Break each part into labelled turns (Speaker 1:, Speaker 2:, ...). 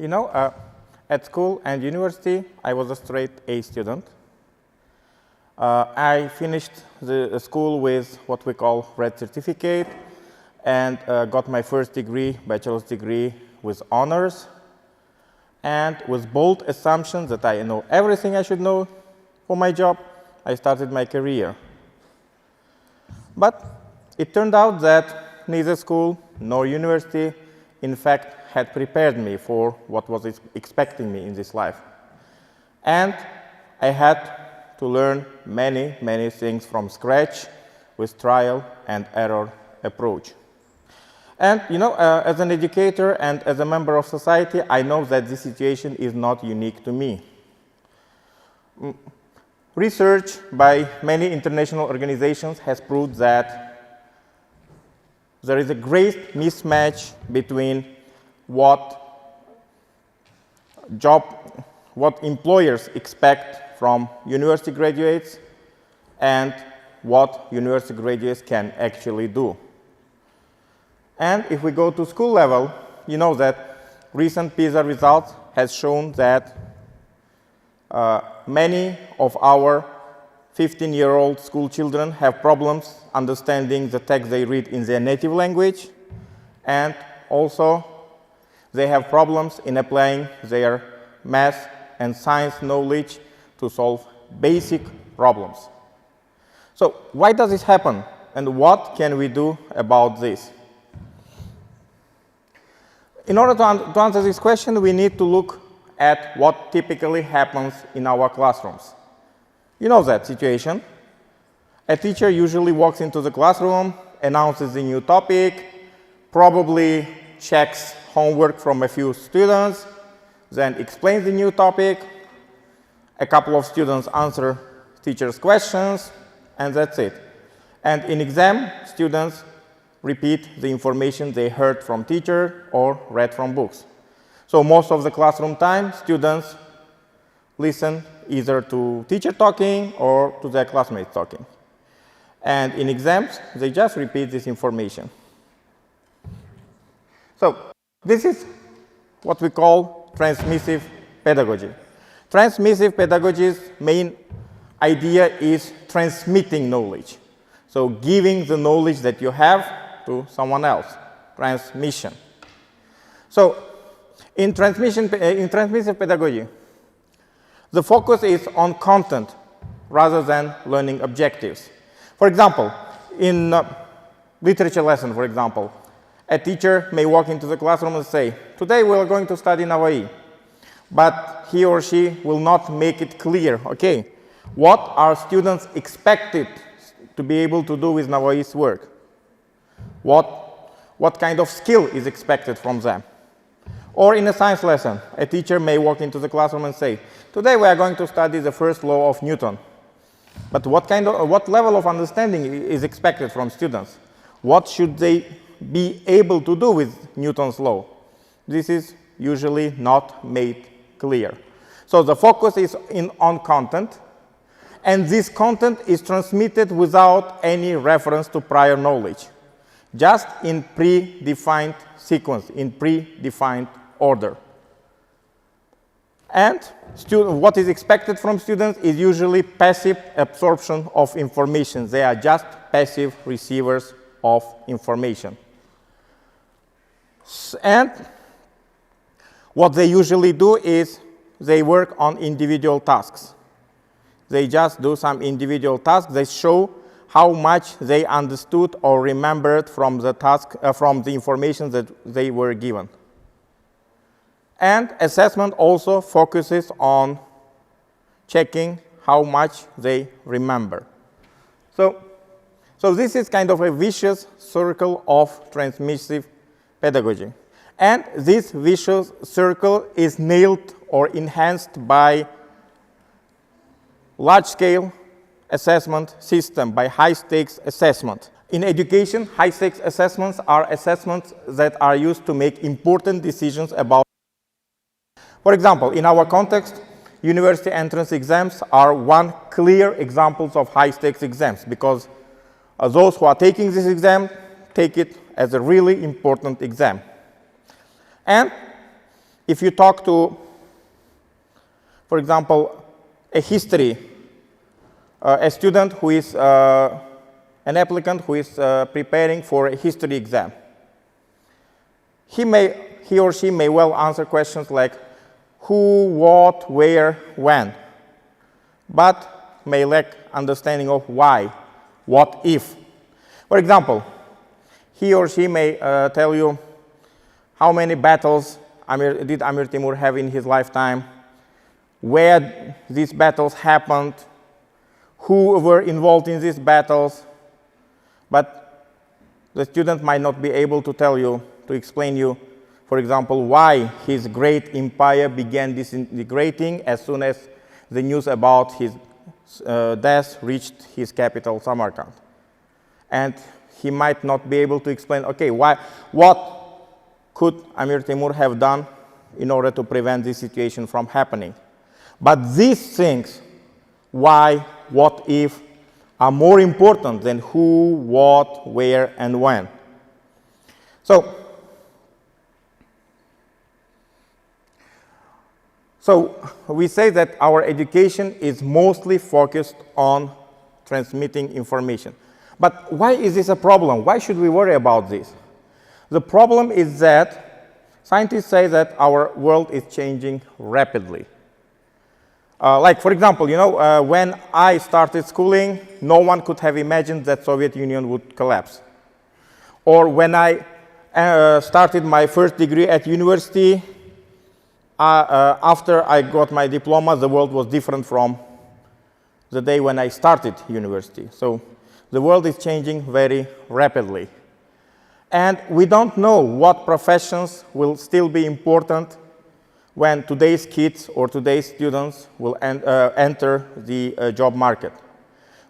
Speaker 1: You know, at school and university, I was a straight A student. I finished the school with what we call red certificate and got my first degree, bachelor's degree, with honors and with bold assumptions that I know everything I should know for my job. I started my career. But it turned out that neither school nor university, in fact, had prepared me for what was expecting me in this life. And I had to learn many, many things from scratch with trial and error approach. And, you know, as an educator and as a member of society, I know that this situation is not unique to me. Research by many international organizations has proved that there is a great mismatch between what employers expect from university graduates and what university graduates can actually do. And if we go to school level, you know that recent PISA results has shown that many of our 15-year-old school children have problems understanding the text they read in their native language, and also they have problems in applying their math and science knowledge to solve basic problems. So why does this happen, and what can we do about this? In order to answer this question, we need to look at what typically happens in our classrooms. You know that situation. A teacher usually walks into the classroom, announces a new topic, probably checks homework from a few students, then explains the new topic. A couple of students answer teacher's questions, and that's it. And in exam, students repeat the information they heard from teacher or read from books. So most of the classroom time, students listen either to teacher talking or to their classmates talking. And in exams, they just repeat this information. So this is what we call transmissive pedagogy. Transmissive pedagogy's main idea is transmitting knowledge. So giving the knowledge that you have to someone else, transmission. So in transmissive pedagogy, the focus is on content rather than learning objectives. For example, in literature lesson, for example, a teacher may walk into the classroom and say, today we are going to study Nava'i, but he or she will not make it clear, okay, what are students expected to be able to do with Nava'i's work? What kind of skill is expected from them? Or in a science lesson, a teacher may walk into the classroom and say, today we are going to study the first law of Newton. But what level of understanding is expected from students? What should they be able to do with Newton's law? This is usually not made clear. So the focus is on content, and this content is transmitted without any reference to prior knowledge, just in predefined sequence, in predefined order. And what is expected from students is usually passive absorption of information. They are just passive receivers of information. And what they usually do is they work on individual tasks. They just do some individual tasks. They show how much they understood or remembered from the task, from the information that they were given. And assessment also focuses on checking how much they remember. So this is kind of a vicious circle of transmissive pedagogy. And this vicious circle is nailed or enhanced by large-scale assessment system, by high-stakes assessment. In education, high-stakes assessments are assessments that are used to make important decisions about. For example, in our context, university entrance exams are one clear example of high-stakes exams, because those who are taking this exam take it as a really important exam. And if you talk to, for example, a student who is an applicant who is preparing for a history exam, he or she may well answer questions like who, what, where, when, but may lack understanding of why, what if. For example, he or she may tell you how many battles did Amir Timur have in his lifetime, where these battles happened, who were involved in these battles, but the student might not be able to tell you, to explain you, for example, why his great empire began disintegrating as soon as the news about his death reached his capital, Samarkand. And he might not be able to explain, okay, what could Amir Timur have done in order to prevent this situation from happening? But these things, why, what if, are more important than who, what, where, and when. So we say that our education is mostly focused on transmitting information. But why is this a problem? Why should we worry about this? The problem is that scientists say that our world is changing rapidly. Like, for example, when I started schooling, no one could have imagined that Soviet Union would collapse. Or when I started my first degree at university, after I got my diploma, the world was different from the day when I started university. So the world is changing very rapidly. And we don't know what professions will still be important when today's kids or today's students will enter the job market.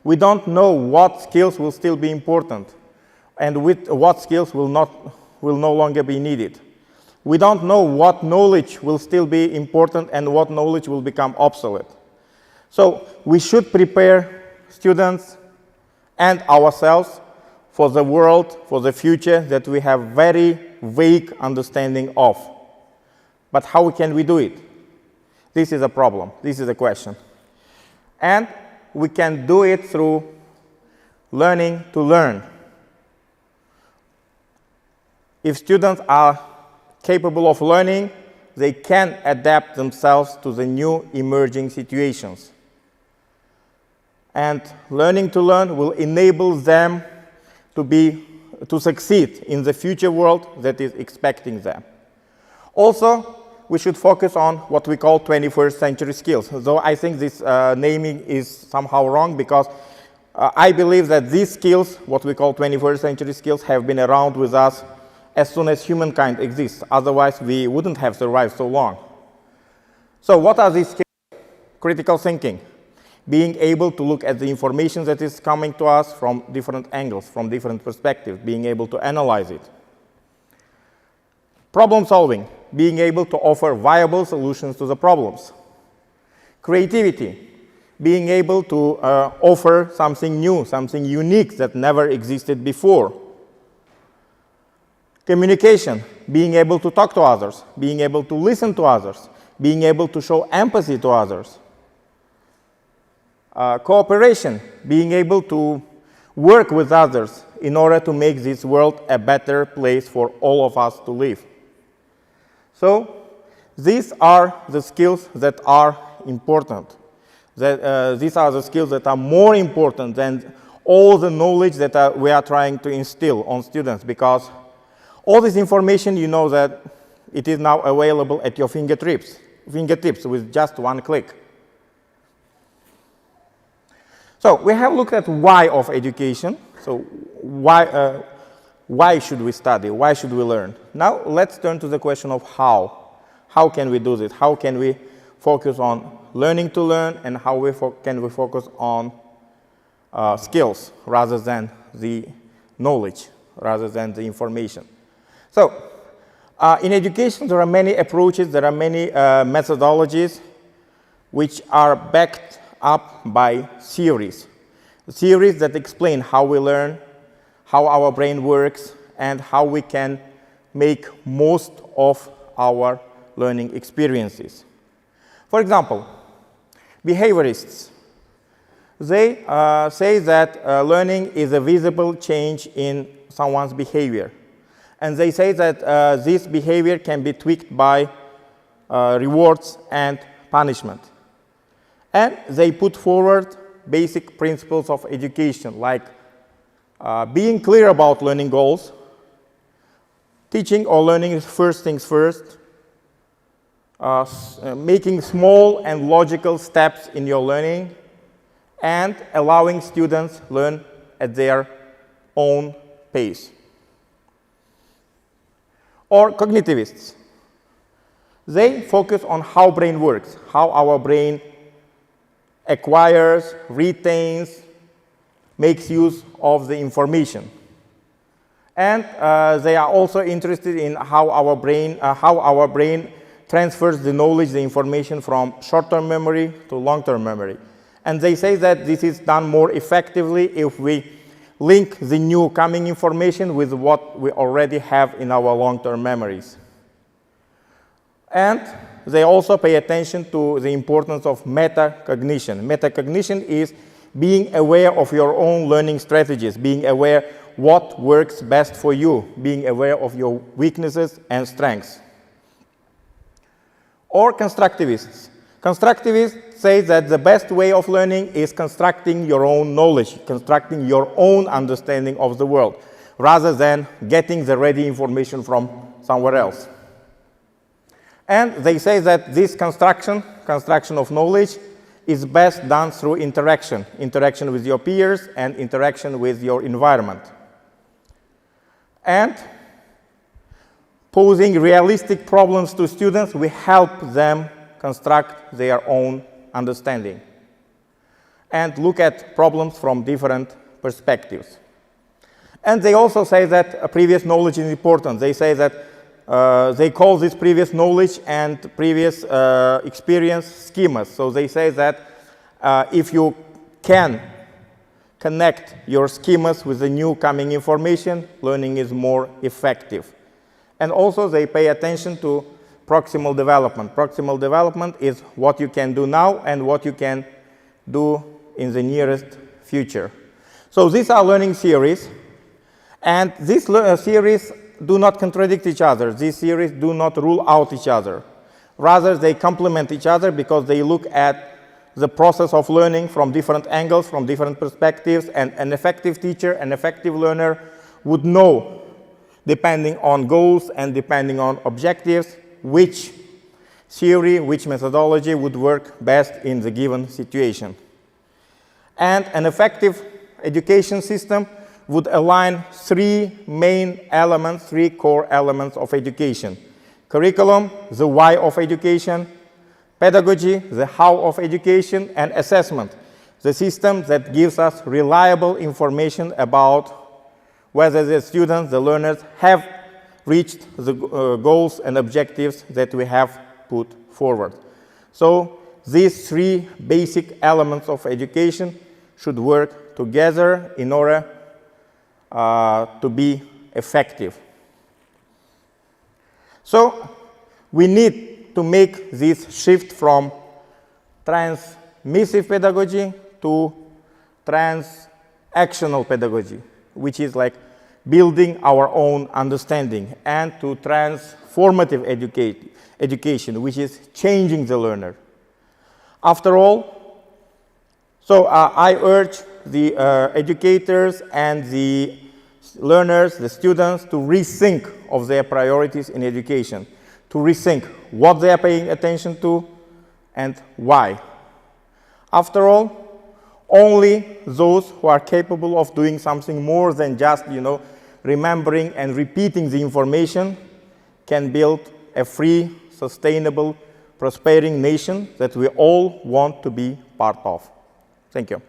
Speaker 1: We don't know what skills will still be important and what skills will no longer be needed. We don't know what knowledge will still be important and what knowledge will become obsolete. So we should prepare students and ourselves for the world, for the future that we have very vague understanding of. But how can we do it? This is a problem. This is a question. And we can do it through learning to learn. If students are capable of learning, they can adapt themselves to the new emerging situations. And learning to learn will enable them to succeed in the future world that is expecting them. Also, we should focus on what we call 21st century skills. Though I think this naming is somehow wrong, because I believe that these skills, what we call 21st century skills, have been around with us as soon as humankind exists. Otherwise, we wouldn't have survived so long. So what are these skills? Critical thinking. Being able to look at the information that is coming to us from different angles, from different perspectives, being able to analyze it. Problem solving. Being able to offer viable solutions to the problems. Creativity. Being able to offer something new, something unique that never existed before. Communication, being able to talk to others, being able to listen to others, being able to show empathy to others. Cooperation, being able to work with others in order to make this world a better place for all of us to live. So these are the skills that are important. These are the skills that are more important than all the knowledge that we are trying to instill on students, because all this information, you know that it is now available at your fingertips with just one click. So we have looked at why of education. So why should we study? Why should we learn? Now let's turn to the question of how. How can we do this? How can we focus on learning to learn, and how can we focus on skills rather than the knowledge, rather than the information? So in education, there are many approaches, there are many methodologies which are backed up by theories that explain how we learn, how our brain works, and how we can make most of our learning experiences. For example, behaviorists. They say that learning is a visible change in someone's behavior. And they say that this behavior can be tweaked by rewards and punishment. And they put forward basic principles of education, like being clear about learning goals, teaching or learning is first things first, making small and logical steps in your learning, and allowing students learn at their own pace. Or cognitivists. They focus on how brain works, how our brain acquires, retains, makes use of the information. And they are also interested in how our brain transfers the knowledge, the information from short-term memory to long-term memory. And they say that this is done more effectively if we link the new coming information with what we already have in our long-term memories. And they also pay attention to the importance of metacognition. Metacognition is being aware of your own learning strategies, being aware what works best for you, being aware of your weaknesses and strengths. Or constructivists. Constructivists say that the best way of learning is constructing your own knowledge, constructing your own understanding of the world, rather than getting the ready information from somewhere else. And they say that this construction of knowledge, is best done through interaction with your peers and interaction with your environment. And posing realistic problems to students, we help them construct their own understanding and look at problems from different perspectives. And they also say that previous knowledge is important. They say that they call this previous knowledge and previous experience schemas. So they say that if you can connect your schemas with the new coming information, learning is more effective. And also they pay attention to proximal development. Proximal development is what you can do now and what you can do in the nearest future. So these are learning theories, and these theories do not contradict each other. These theories do not rule out each other. Rather, they complement each other because they look at the process of learning from different angles, from different perspectives, and an effective teacher, an effective learner would know, depending on goals and depending on objectives, which theory, which methodology would work best in the given situation. And an effective education system would align three main elements, three core elements of education: curriculum, the why of education; pedagogy, the how of education; and assessment, the system that gives us reliable information about whether the students, the learners, have reached the goals and objectives that we have put forward. So these three basic elements of education should work together in order to be effective. So we need to make this shift from transmissive pedagogy to transactional pedagogy, which is like building our own understanding, and to transformative education, which is changing the learner. After all, so I urge the educators and the learners, the students, to rethink of their priorities in education, to rethink what they are paying attention to and why. After all, only those who are capable of doing something more than just, remembering and repeating the information can build a free, sustainable, prospering nation that we all want to be part of. Thank you.